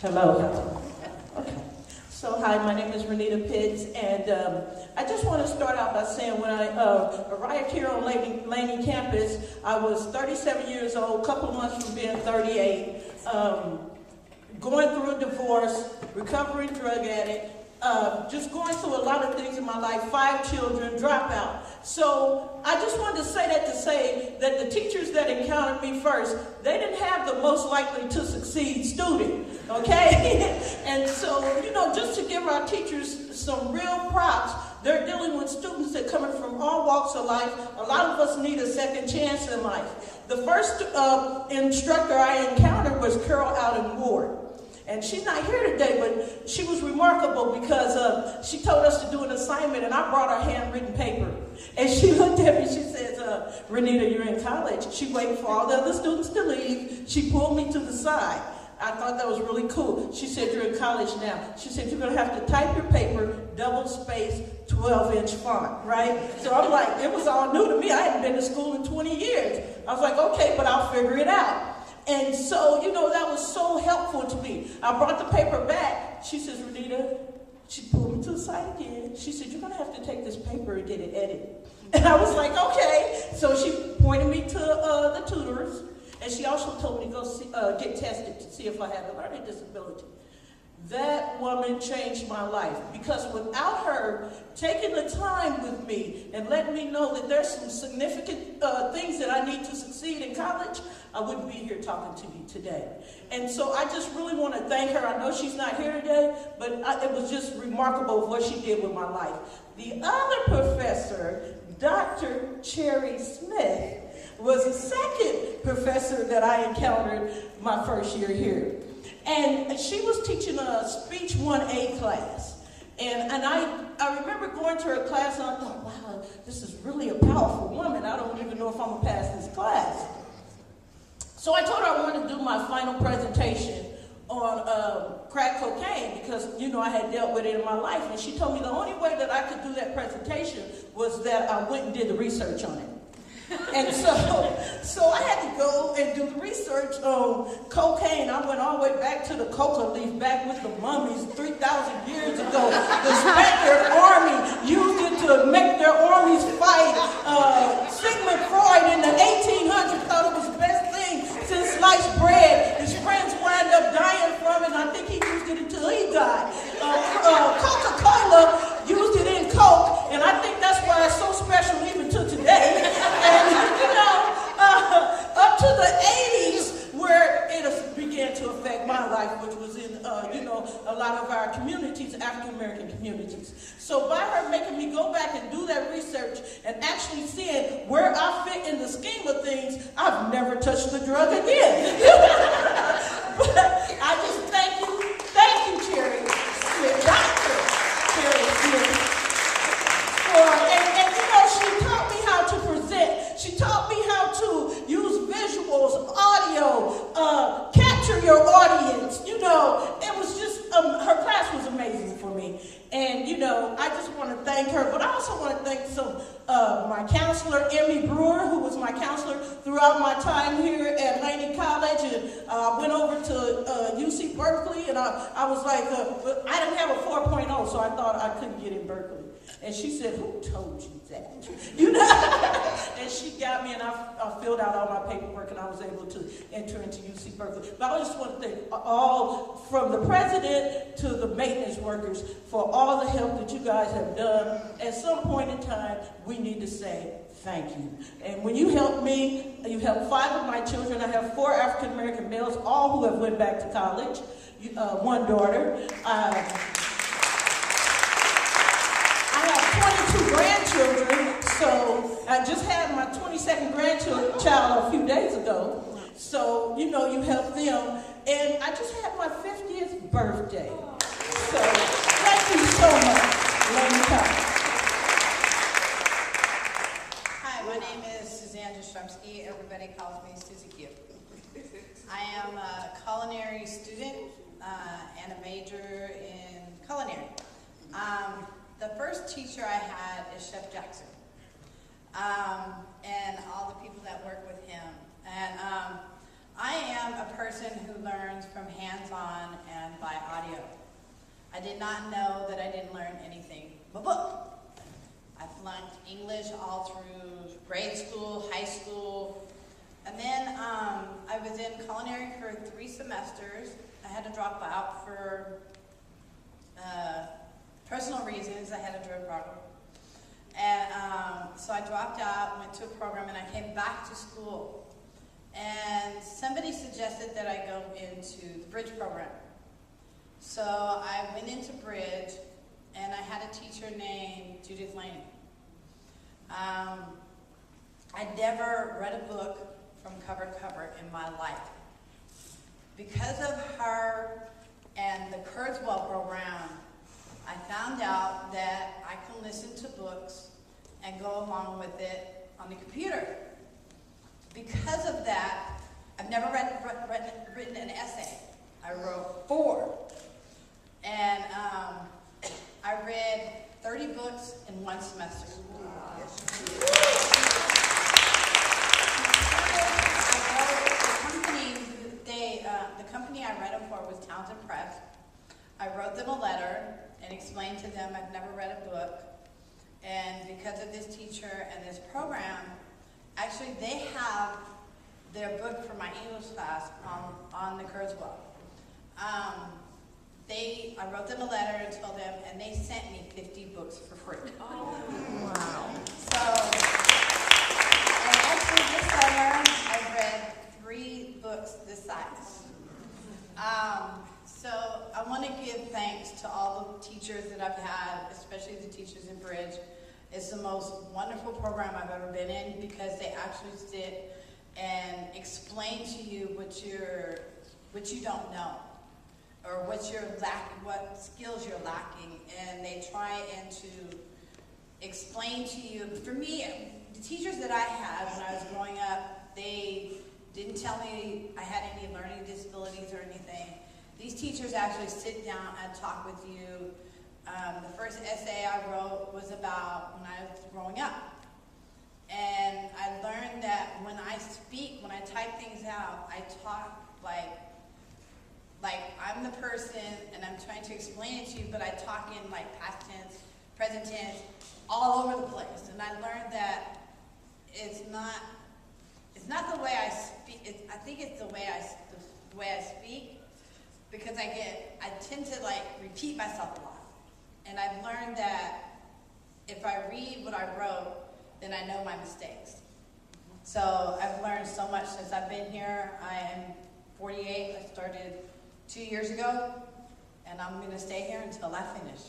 Hello. Okay. So hi, my name is Renita Pitts, and I just want to start out by saying when I arrived here on Laney campus, I was 37 years old, a couple of months from being 38, going through a divorce, recovering drug addict, just going through a lot of things in my life, 5 children, dropout. So I just wanted to say that that the teachers that encountered me first, they didn't have the most likely to succeed student, okay? And so, just to give our teachers some real props, they're dealing with students that are coming from all walks of life. A lot of us need a second chance in life. The first instructor I encountered was Carol Allen Ward. And she's not here today, but she was remarkable because she told us to do an assignment, and I brought her handwritten paper. And she looked at me, she says, Renita, you're in college. She waited for all the other students to leave. She pulled me to the side. I thought that was really cool. She said, you're in college now. She said, you're going to have to type your paper, double space, 12-inch font, right? So I'm like, it was all new to me. I hadn't been to school in 20 years. I was like, okay, but I'll figure it out. And so, that was so helpful to me. I brought the paper back. She says, Renita, she pulled me to the side again. She said, you're going to have to take this paper and get it edited. And I was like, okay. So she pointed me to the tutors. And she also told me to go get tested to see if I had a learning disability. That woman changed my life, because without her taking the time with me and letting me know that there's some significant things that I need to succeed in college, I wouldn't be here talking to you today. And so I just really want to thank her. I know she's not here today, but it was just remarkable what she did with my life. The other professor, Dr. Cherry Smith, was the second professor that I encountered my first year here. And she was teaching a Speech 1A class. And I remember going to her class, and I thought, wow, this is really a powerful woman. I don't even know if I'm going to pass this class. So I told her I wanted to do my final presentation on crack cocaine, because, I had dealt with it in my life. And she told me the only way that I could do that presentation was that I went and did the research on it. And so I had to go and do the research on cocaine. I went all the way back to the coca leaf, back with the mummies 3,000 years ago. The Spaniard army used it to make their armies fight. Sigmund Freud in the 1800s thought it was the best thing since sliced bread. His friends wound up dying from it, and I think he used it until he died. Coca-Cola used it in Coke, and I think that's why it's so special even to today. And, up to the 80s, where it began to affect my life, which was in, a lot of our communities, African-American communities. So by her making me go back and do that research and actually seeing where I fit in the scheme of things, I've never touched the drug again. But I just thank you, Cherry Smith, Dr. Cherry Smith. She taught me how to present. She taught me how to use visuals, audio, capture your audience. It was just, her class was amazing for me. And, I just want to thank her. But I also want to thank my counselor, Emmy Brewer, who was my counselor throughout my time here at Laney College. And I went over to UC Berkeley, and I was like, I didn't have a 4.0, so I thought I couldn't get in Berkeley. And she said, who told you that? And she got me, and I filled out all my paperwork, and I was able to enter into UC Berkeley. But I just want to thank all, from the president to the maintenance workers, for all the help that you guys have done. At some point in time, we need to say thank you. And when you helped me, you helped 5 of my children. I have 4 African-American males, all who have went back to college. 1 daughter. I have 22 grandchildren, so I just had my 22nd grandchild a few days ago. So, you helped them. And I just had my 50th birthday. So, thank you so much, Laney College. Hi, my name is Suzanne Jastrzemski. Everybody calls me Susie Q. I am a culinary student and a major in culinary. The first teacher I had is Chef Jackson, and all the people that work with him. And I am a person who learns from hands-on and by audio. I did not know that I didn't learn anything from a book. I flunked English all through grade school, high school, and then I was in culinary for 3 semesters. I had to drop out for personal reasons. I had a drug problem. And so I dropped out, went to a program, and I came back to school. And somebody suggested that I go into the Bridge program. So I went into Bridge, and I had a teacher named Judith Laney. I never read a book from cover to cover in my life. Because of her and the Kurzweil program, I found out that I can listen to books and go along with it on the computer. Because of that, I've never written an essay. I wrote 4. And I read 30 books in 1 semester. The company I read them for was Townsend Press. I wrote them a letter and explained to them I've never read a book. And because of this teacher and this program, actually they have their book for my English class on the Kurzweil. I wrote them a letter and told them, and they sent me 50 books for free. Oh, wow. So, and actually this summer, I've read 3 books this size. So I want to give thanks to all the teachers that I've had, especially the teachers in Bridge. It's the most wonderful program I've ever been in because they actually sit and explain to you what you don't know, or what you're lacking, what skills you're lacking, and they try and to explain to you. For me, the teachers that I had when I was growing up, they didn't tell me I had any learning disabilities or anything. These teachers actually sit down and talk with you. The first essay I wrote was about when I was growing up. And I learned that when I speak, when I type things out, I talk like I'm the person and I'm trying to explain it to you, but I talk in like past tense, present tense, all over the place. And I learned that it's not the way I speak. I think it's the way I speak, because I tend to like repeat myself a lot. And I've learned that if I read what I wrote, then I know my mistakes. So I've learned so much since I've been here. I am 48. I started 2 years ago, and I'm going to stay here until I finish.